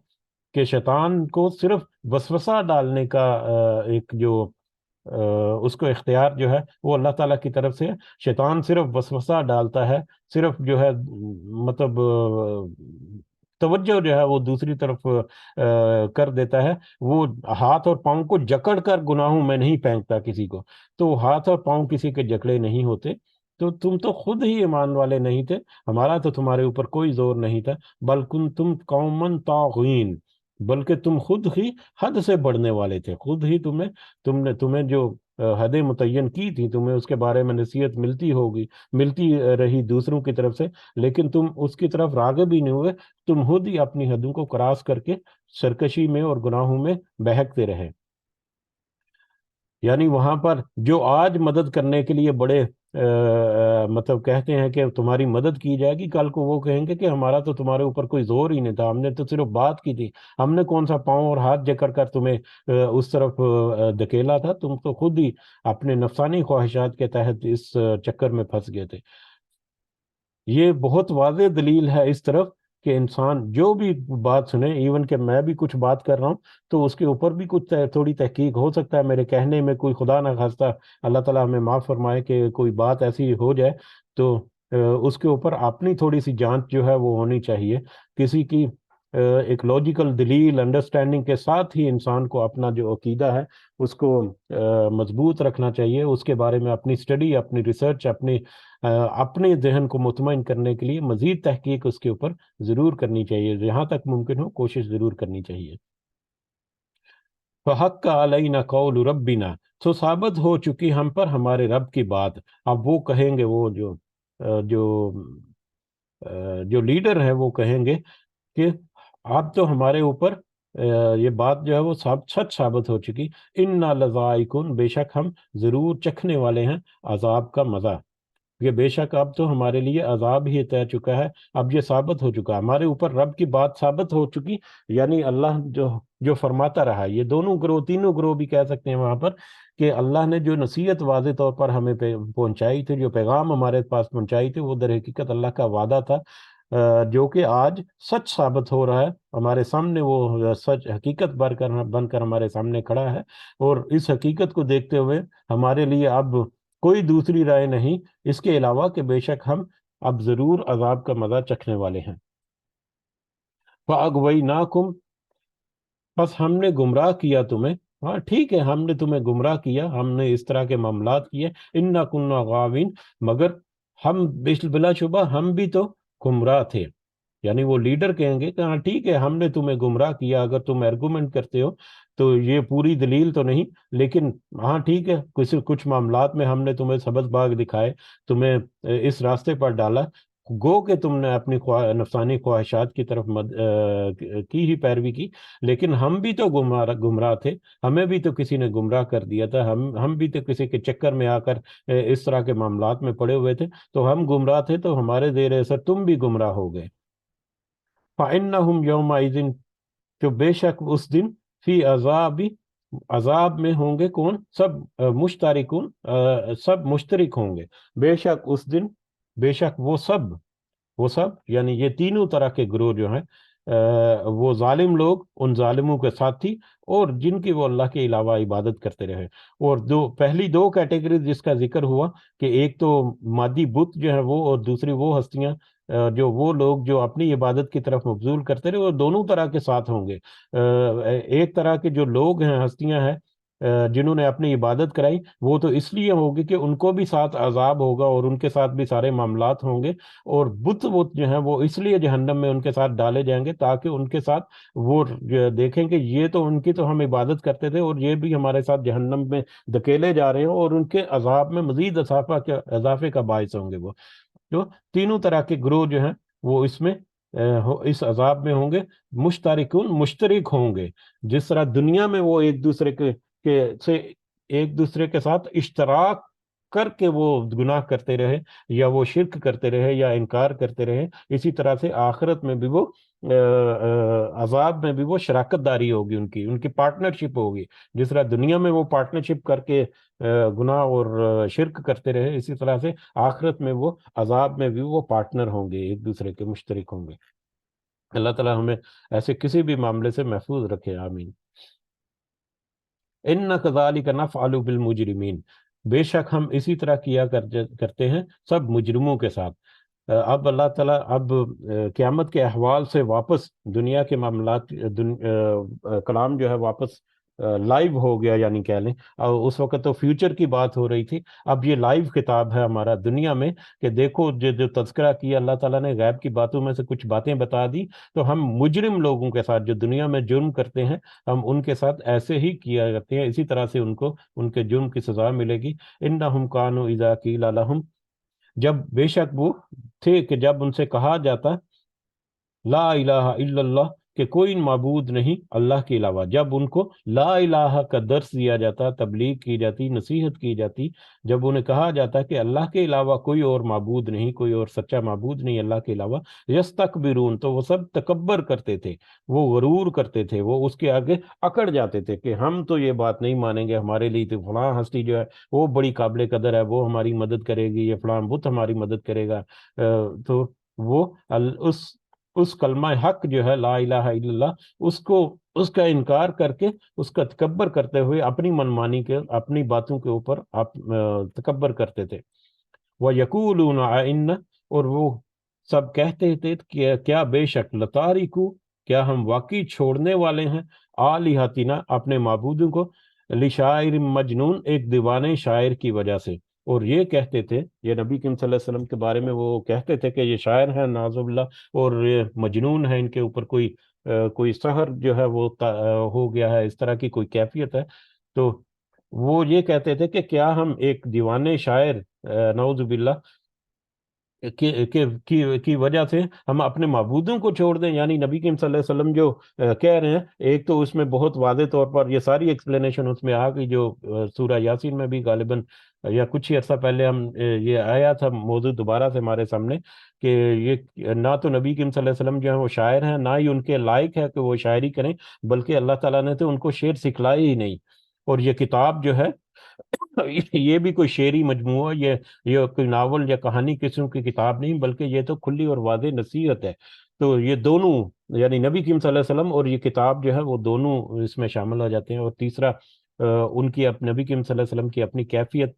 کہ شیطان کو صرف وسوسہ ڈالنے کا ایک جو اس کو اختیار جو ہے وہ اللہ تعالیٰ کی طرف سے ہے۔ شیطان صرف وسوسہ ڈالتا ہے، صرف جو ہے مطلب توجہ جو ہے وہ دوسری طرف کر دیتا ہے، وہ ہاتھ اور پاؤں کو جکڑ کر گناہوں میں نہیں پھینکتا کسی کو، تو ہاتھ اور پاؤں کسی کے جکڑے نہیں ہوتے، تو تم تو خود ہی ایمان والے نہیں تھے، ہمارا تو تمہارے اوپر کوئی زور نہیں تھا، بلکہ تم قومن طاغین، بلکہ تم خود ہی حد سے بڑھنے والے تھے، خود ہی تمہیں جو حدیں متعین کی تھی، تمہیں اس کے بارے میں نصیحت ملتی رہی دوسروں کی طرف سے، لیکن تم اس کی طرف راغب ہی نہیں ہوئے، تم خود ہی اپنی حدوں کو کراس کر کے سرکشی میں اور گناہوں میں بہکتے رہے۔ یعنی وہاں پر جو آج مدد کرنے کے لیے بڑے مطلب کہتے ہیں کہ تمہاری مدد کی جائے گی، کل کو وہ کہیں گے کہ ہمارا تو تمہارے اوپر کوئی زور ہی نہیں تھا، ہم نے تو صرف بات کی تھی، ہم نے کون سا پاؤں اور ہاتھ جکڑ کر تمہیں اس طرف دھکیلا تھا، تم تو خود ہی اپنے نفسانی خواہشات کے تحت اس چکر میں پھنس گئے تھے۔ یہ بہت واضح دلیل ہے اس طرف کہ انسان جو بھی بات سنے، ایون کہ میں بھی کچھ بات کر رہا ہوں تو اس کے اوپر بھی کچھ تھوڑی تحقیق ہو سکتا ہے، میرے کہنے میں کوئی خدا نہ خواستہ اللہ تعالیٰ ہمیں معاف فرمائے کہ کوئی بات ایسی ہو جائے تو اس کے اوپر اپنی تھوڑی سی جانچ جو ہے وہ ہونی چاہیے، کسی کی ایک لاجیکل دلیل انڈرسٹینڈنگ کے ساتھ ہی انسان کو اپنا جو عقیدہ ہے اس کو مضبوط رکھنا چاہیے، اس کے بارے میں اپنی اسٹڈی، اپنی ریسرچ، اپنے ذہن کو مطمئن کرنے کے لیے مزید تحقیق اس کے اوپر ضرور کرنی چاہیے، جہاں تک ممکن ہو کوشش ضرور کرنی چاہیے۔ فحق علینا قول ربنا، تو ثابت ہو چکی ہم پر ہمارے رب کی بات۔ اب وہ کہیں گے، وہ جو جو لیڈر ہیں وہ کہیں گے کہ اب تو ہمارے اوپر یہ بات جو ہے وہ سچ ثابت ہو چکی، انا لذائقون، بے شک ہم ضرور چکھنے والے ہیں عذاب کا مزہ، یہ بے شک اب تو ہمارے لیے عذاب ہی طے چکا ہے، اب یہ ثابت ہو چکا، ہمارے اوپر رب کی بات ثابت ہو چکی، یعنی اللہ جو فرماتا رہا، یہ دونوں گروہ، تینوں گروہ بھی کہہ سکتے ہیں وہاں پر، کہ اللہ نے جو نصیحت واضح طور پر ہمیں پہنچائی تھی، جو پیغام ہمارے پاس پہنچائی تھی، وہ در حقیقت اللہ کا وعدہ تھا، جو کہ آج سچ ثابت ہو رہا ہے ہمارے سامنے، وہ سچ حقیقت بن کر ہمارے سامنے کھڑا ہے، اور اس حقیقت کو دیکھتے ہوئے ہمارے لیے اب کوئی دوسری رائے نہیں اس کے علاوہ کہ بے شک ہم اب ضرور عذاب کا مزہ چکھنے والے ہیں۔ فَأَغْوَيْنَاكُمْ، بس ہم نے گمراہ کیا تمہیں، ہاں ٹھیک ہے، ہم نے تمہیں گمراہ کیا، ہم نے اس طرح کے معاملات کیے، اِنَّا كُنَّا غَاوِينَ، مگر ہم بلا شبہ ہم بھی تو گمراہ تھے، یعنی وہ لیڈر کہیں گے کہ ہاں ٹھیک ہے، ہم نے تمہیں گمراہ کیا، اگر تم ایرگومنٹ کرتے ہو تو یہ پوری دلیل تو نہیں، لیکن ہاں ٹھیک ہے، کچھ معاملات میں ہم نے تمہیں سبز باغ دکھائے، تمہیں اس راستے پر ڈالا، گو کہ تم نے اپنی نفسانی خواہشات کی طرف کی ہی پیروی کی، لیکن ہم بھی تو گمراہ تھے، ہمیں بھی تو کسی نے گمراہ کر دیا تھا، ہم بھی تو کسی کے چکر میں آ کر اس طرح کے معاملات میں پڑے ہوئے تھے، تو ہم گمراہ تھے تو ہمارے زیر اثر تم بھی گمراہ ہو گئے۔ فَإِنَّهُمْ يَوْمَئِذٍ، جو بے شک اس دن، فی عذاب میں ہوں گے، کون سب مشترکون، سب مشترک ہوں گے، بے شک اس دن، بے شک وہ سب یعنی یہ تینوں طرح کے گروہ جو ہیں، وہ ظالم لوگ، ان ظالموں کے ساتھی، اور جن کی وہ اللہ کے علاوہ عبادت کرتے رہے، اور پہلی دو کیٹیگریز جس کا ذکر ہوا کہ ایک تو مادی بت جو ہے وہ، اور دوسری وہ ہستیاں جو وہ لوگ جو اپنی عبادت کی طرف مبذول کرتے رہے، وہ دونوں طرح کے ساتھ ہوں گے، ایک طرح کے جو لوگ ہیں، ہستیاں ہیں جنہوں نے اپنی عبادت کرائی، وہ تو اس لیے ہوگی کہ ان کو بھی ساتھ عذاب ہوگا اور ان کے ساتھ بھی سارے معاملات ہوں گے، اور بت جو ہیں وہ اس لیے جہنم میں ان کے ساتھ ڈالے جائیں گے تاکہ ان کے ساتھ وہ دیکھیں کہ یہ تو ان کی تو ہم عبادت کرتے تھے اور یہ بھی ہمارے ساتھ جہنم میں دھکیلے جا رہے ہیں، اور ان کے عذاب میں مزید اضافے کا باعث ہوں گے، وہ جو تینوں طرح کے گروہ جو ہیں وہ اس میں اس عذاب میں ہوں گے، مشترک ہوں گے، جس طرح دنیا میں وہ ایک دوسرے کے ساتھ اشتراک کر کے وہ گناہ کرتے رہے، یا وہ شرک کرتے رہے، یا انکار کرتے رہے، اسی طرح سے آخرت میں بھی وہ عذاب میں بھی وہ شراکت داری ہوگی، ان کی پارٹنرشپ ہوگی، جس طرح دنیا میں وہ پارٹنرشپ کر کے گناہ اور شرک کرتے رہے، اسی طرح سے آخرت میں وہ عذاب میں بھی وہ پارٹنر ہوں گے، ایک دوسرے کے مشترک ہوں گے۔ اللہ تعالیٰ ہمیں ایسے کسی بھی معاملے سے محفوظ رکھے، آمین۔ ان کذالک نفعل بالمجرمین، بے شک ہم اسی طرح کیا کرتے ہیں سب مجرموں کے ساتھ۔ اب اللہ تعالیٰ قیامت کے احوال سے واپس دنیا کے معاملات، کلام جو ہے واپس لائیو ہو گیا، یعنی کہہ لیں، اس وقت تو فیوچر کی بات ہو رہی تھی، اب یہ لائیو خطاب ہے ہمارا دنیا میں، کہ دیکھو جو تذکرہ کیا اللہ تعالیٰ نے، غیب کی باتوں میں سے کچھ باتیں بتا دی، تو ہم مجرم لوگوں کے ساتھ جو دنیا میں جرم کرتے ہیں، ہم ان کے ساتھ ایسے ہی کیا کرتے ہیں، اسی طرح سے ان کو ان کے جرم کی سزا ملے گی۔ انہم کانوا اذا قیل لہم، جب بے شک وہ تھے کہ جب ان سے کہا جاتا لا الہ الا اللہ، کہ کوئی معبود نہیں اللہ کے علاوہ، جب ان کو لا الہ کا درس دیا جاتا، تبلیغ کی جاتی، نصیحت کی جاتی، جب انہیں کہا جاتا کہ اللہ کے علاوہ کوئی اور معبود نہیں، کوئی اور سچا معبود نہیں اللہ کے علاوہ، یستکبرون، تو وہ سب تکبر کرتے تھے، وہ غرور کرتے تھے، وہ اس کے آگے اکڑ جاتے تھے کہ ہم تو یہ بات نہیں مانیں گے، ہمارے لیے تو فلاں ہستی جو ہے وہ بڑی قابل قدر ہے، وہ ہماری مدد کرے گی، یہ فلاں بت ہماری مدد کرے گا۔ تو وہ اس کلمہ حق جو ہے لا الہ الا اللہ، اس کو، اس کا انکار کر کے، اس کا تکبر کرتے ہوئے اپنی منمانی کے، اپنی باتوں کے اوپر آپ تکبر کرتے تھے۔ وَيَقُولُونَ أَإِنَّا، اور وہ سب کہتے تھے کہ کیا بے شک لَتَارِكُو، کیا ہم واقعی چھوڑنے والے ہیں آلِہَتِنَا، اپنے معبودوں کو، لِشَاعِرٍ مجنون، ایک دیوانے شاعر کی وجہ سے۔ اور یہ کہتے تھے، یہ نبی کریم صلی اللہ علیہ وسلم کے بارے میں وہ کہتے تھے کہ یہ شاعر ہیں نعوذ باللہ، اور یہ مجنون ہے، ان کے اوپر کوئی سحر جو ہے وہ ہو گیا ہے، اس طرح کی کوئی کیفیت ہے۔ تو وہ یہ کہتے تھے کہ کیا ہم ایک دیوانے شاعر نعوذ باللہ کی وجہ سے ہم اپنے معبودوں کو چھوڑ دیں، یعنی نبی کریم صلی اللہ علیہ وسلم جو کہہ رہے ہیں، ایک تو اس میں بہت واضح طور پر یہ ساری ایکسپلینیشن اس میں آ گئی، جو سورہ یاسین میں بھی غالباً یا کچھ ہی عرصہ پہلے ہم یہ آیا تھا موضوع دوبارہ سے ہمارے سامنے، کہ یہ نہ تو نبی کریم صلی اللہ علیہ وسلم جو ہیں وہ شاعر ہیں، نہ ہی ان کے لائق ہے کہ وہ شاعری کریں، بلکہ اللہ تعالیٰ نے تو ان کو شعر سکھلایا ہی نہیں۔ اور یہ کتاب جو ہے یہ بھی کوئی شعری مجموعہ، یہ کوئی ناول یا کہانی قسم کی کتاب نہیں، بلکہ یہ تو کھلی اور واضح نصیحت ہے۔ تو یہ دونوں، یعنی نبی کریم صلی اللہ علیہ وسلم اور یہ کتاب جو ہے وہ دونوں اس میں شامل ہو جاتے ہیں۔ اور تیسرا ان کی نبی کریم صلی اللہ علیہ وسلم کی اپنی کیفیت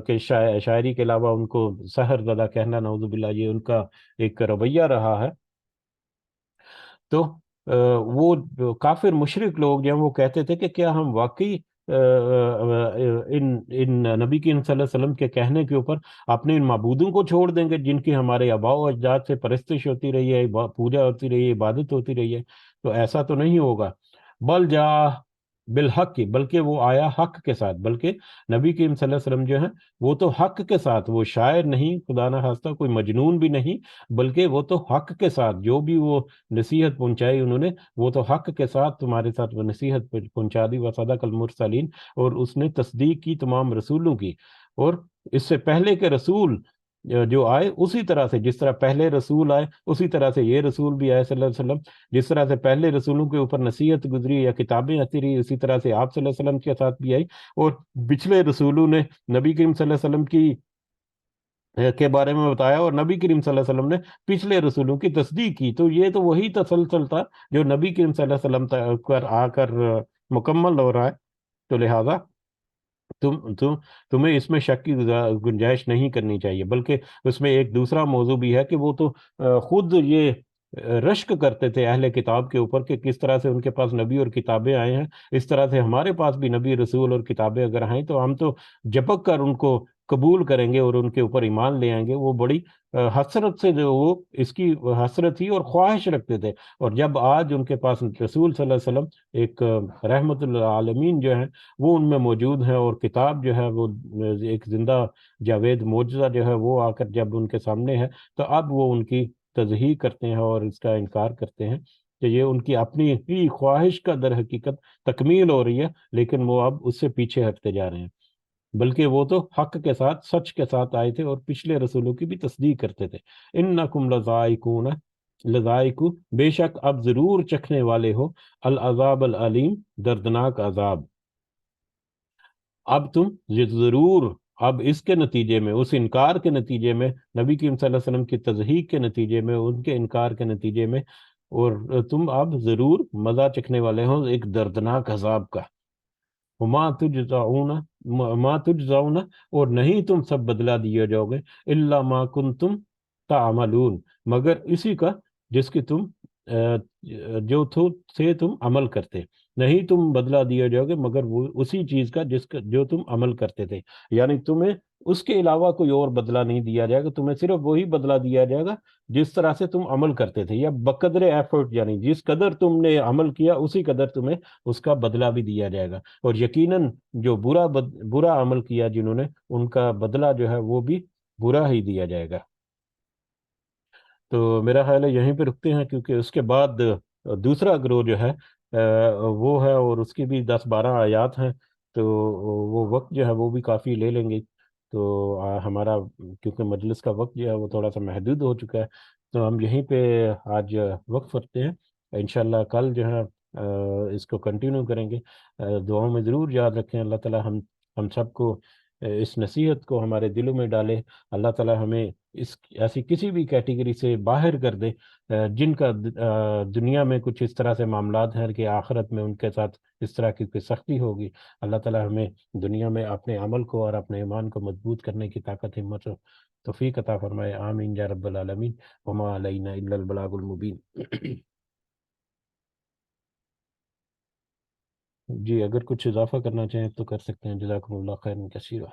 کہ شاعری کے علاوہ ان کو سحر زدہ کہنا، نعوذ باللہ، یہ ان کا ایک رویہ رہا ہے۔ تو وہ کافر مشرک لوگ جو ہیں وہ کہتے تھے کہ کیا ہم واقعی ان نبی کی صلی اللہ علیہ وسلم کے کہنے کے اوپر اپنے ان معبودوں کو چھوڑ دیں گے جن کی ہمارے آباء و اجداد سے پرستش ہوتی رہی ہے، پوجا ہوتی رہی ہے، عبادت ہوتی رہی ہے؟ تو ایسا تو نہیں ہوگا۔ بل جا بالحق کی، بلکہ وہ آیا حق کے ساتھ، بلکہ نبی کریم صلی اللہ علیہ وسلم جو ہیں وہ تو حق کے ساتھ، وہ شاعر نہیں، خدا نہ خواستہ کوئی مجنون بھی نہیں، بلکہ وہ تو حق کے ساتھ جو بھی وہ نصیحت پہنچائی انہوں نے، وہ تو حق کے ساتھ تمہارے ساتھ وہ نصیحت پہنچا دی، وصدق المرسلین، اور اس نے تصدیق کی تمام رسولوں کی۔ اور اس سے پہلے کے رسول جو آئے اسی طرح سے، جس طرح پہلے رسول آئے اسی طرح سے یہ رسول بھی آئے صلی اللہ علیہ وسلم، جس طرح سے پہلے رسولوں کے اوپر نصیحت گزری یا کتابیں آتی رہی، اسی طرح سے آپ صلی اللہ علیہ وسلم کے ساتھ بھی آئی، اور پچھلے رسولوں نے نبی کریم صلی اللہ علیہ وسلم کے بارے میں بتایا، اور نبی کریم صلی اللہ علیہ وسلم نے پچھلے رسولوں کی تصدیق کی۔ تو یہ تو وہی تسلسل تھا جو نبی کریم صلی اللہ علیہ وسلم پر آ کر مکمل ہو رہا ہے۔ تو لہٰذا تمہیں اس میں شک کی گنجائش نہیں کرنی چاہیے، بلکہ اس میں ایک دوسرا موضوع بھی ہے کہ وہ تو خود یہ رشک کرتے تھے اہل کتاب کے اوپر کہ کس طرح سے ان کے پاس نبی اور کتابیں آئے ہیں، اس طرح سے ہمارے پاس بھی نبی، رسول اور کتابیں اگر آئیں تو ہم تو جپک کر ان کو قبول کریں گے اور ان کے اوپر ایمان لے آئیں گے۔ وہ بڑی حسرت سے جو وہ اس کی حسرت تھی اور خواہش رکھتے تھے، اور جب آج ان کے پاس رسول صلی اللہ علیہ وسلم ایک رحمت للعالمین جو ہیں وہ ان میں موجود ہیں، اور کتاب جو ہے وہ ایک زندہ جاوید معجزہ جو ہے وہ آ کر جب ان کے سامنے ہے، تو اب وہ ان کی تضحیق کرتے ہیں اور اس کا انکار کرتے ہیں کہ یہ ان کی اپنی ہی خواہش کا در حقیقت تکمیل ہو رہی ہے، لیکن وہ اب اس سے پیچھے ہٹتے جا رہے ہیں، بلکہ وہ تو حق کے ساتھ، سچ کے ساتھ آئے تھے اور پچھلے رسولوں کی بھی تصدیق کرتے تھے۔ انکم لذائقون، لذائقو، بے شک اب ضرور چکھنے والے ہو، العذاب العلیم، دردناک عذاب۔ اب تم یہ ضرور، اب اس کے نتیجے میں، اس انکار کے نتیجے میں، نبی کریم صلی اللہ علیہ وسلم کی تضحیق کے نتیجے میں، ان کے انکار کے نتیجے میں، اور تم اب ضرور مزہ چکھنے والے ہو ایک دردناک عذاب کا۔ وما تجزعون، ما تجزعون، اور نہیں تم سب بدلہ دیے جاؤ گے، الا ما کنتم تعملون، مگر اسی کا جس کی تم جو سے تم عمل کرتے، نہیں تم بدلہ دیا جاؤ گے مگر وہ اسی چیز کا جو تم عمل کرتے تھے، یعنی تمہیں اس کے علاوہ کوئی اور بدلہ نہیں دیا جائے گا، تمہیں صرف وہی بدلہ دیا جائے گا جس طرح سے تم عمل کرتے تھے، یا بقدر ایفرٹ، یعنی جس قدر تم نے عمل کیا اسی قدر تمہیں اس کا بدلہ بھی دیا جائے گا۔ اور یقیناً جو برا عمل کیا جنہوں نے، ان کا بدلہ جو ہے وہ بھی برا ہی دیا جائے گا۔ تو میرا خیال ہے یہیں پہ رکتے ہیں، کیونکہ اس کے بعد دوسرا گروہ جو ہے وہ ہے، اور اس کی بھی 10 12 آیات ہیں، تو وہ وقت جو ہے وہ بھی کافی لے لیں گے. تو ہمارا کیونکہ مجلس کا وقت جو ہے وہ تھوڑا سا محدود ہو چکا ہے، تو ہم یہیں پہ آج وقف رکھتے ہیں. انشاءاللہ کل جو ہے اس کو کنٹینیو کریں گے. دعاؤں میں ضرور یاد رکھیں. اللہ تعالی ہم سب کو اس نصیحت کو ہمارے دلوں میں ڈالے. اللہ تعالی ہمیں اس ایسی کسی بھی کیٹیگری سے باہر کر دے جن کا دنیا میں کچھ اس طرح سے معاملات ہیں کہ آخرت میں ان کے ساتھ اس طرح کی کوئی سختی ہوگی. اللہ تعالی ہمیں دنیا میں اپنے عمل کو اور اپنے ایمان کو مضبوط کرنے کی طاقت، ہمت و توفیق عطا فرمائے. آمین یا رب العالمین. وما علینا الا البلاغ المبین. جی اگر کچھ اضافہ کرنا چاہیں تو کر سکتے ہیں. جزاکم اللہ خیر کثیرا.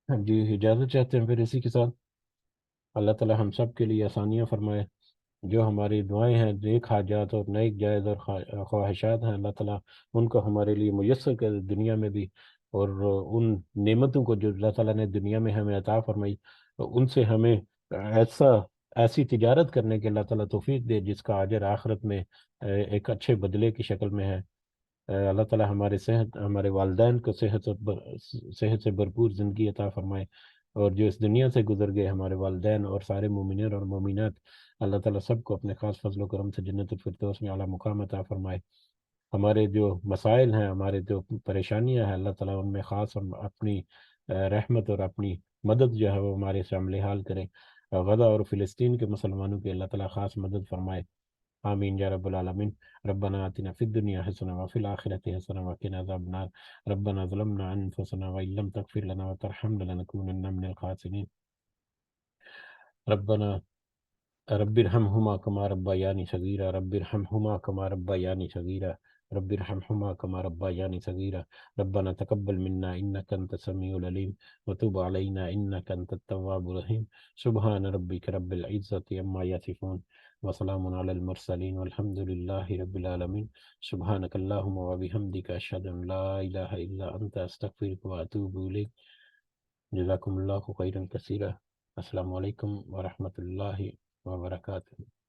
جی اجازت چاہتے ہیں پھر اسی کے ساتھ. اللہ تعالی ہم سب کے لیے آسانیاں فرمائے. جو ہماری دعائیں ہیں، نیک حاجات اور نیک جائز اور خواہشات ہیں، اللہ تعالیٰ ان کو ہمارے لیے میسر کر دنیا میں بھی. اور ان نعمتوں کو جو اللہ تعالیٰ نے دنیا میں ہمیں عطا فرمائی، ان سے ہمیں ایسا ایسی تجارت کرنے کے اللہ تعالیٰ توفیق دے جس کا اجر آخرت میں ایک اچھے بدلے کی شکل میں ہے. اللہ تعالیٰ ہمارے صحت، ہمارے والدین کو صحت سے بھرپور زندگی عطا فرمائے. اور جو اس دنیا سے گزر گئے ہمارے والدین اور سارے مومنین اور مومنات، اللہ تعالیٰ سب کو اپنے خاص فضل و کرم سے جنت الفردوس میں اعلیٰ مقام عطا فرمائے. ہمارے جو مسائل ہیں، ہمارے جو پریشانیاں ہیں، اللہ تعالیٰ ان میں خاص ہم اپنی رحمت اور اپنی مدد جو ہے وہ ہمارے سامنے حال کریں. غزہ اور فلسطین کے مسلمانوں کی اللہ تعالیٰ خاص مدد فرمائے. آمین یا رب العالمین. ربنا آتنا فی الدنیا حسنة وفي الآخرة حسنة وقنا عذاب النار. ربنا ظلمنا أنفسنا وإن لم تغفر لنا وترحمنا لنكونن من الخاسرين. ربنا رب ارحمهما كما ربياني صغيرا. رب ارحمهما كما ربياني صغيرا. رب ارحمهما كما ربياني صغيرا. ربنا تقبل منا إنك أنت السميع العليم وتب علينا إنك أنت التواب الرحيم. سبحان ربك رب العزة عما يصفون وسلام على المرسلين والحمد لله رب العالمين. سبحانك اللهم وبحمدك أشهد أن لا إله إلا أنت أستغفرك وأتوب إليك. جزاكم الله خيرا كثيرا. السلام عليكم ورحمة الله وبركاته.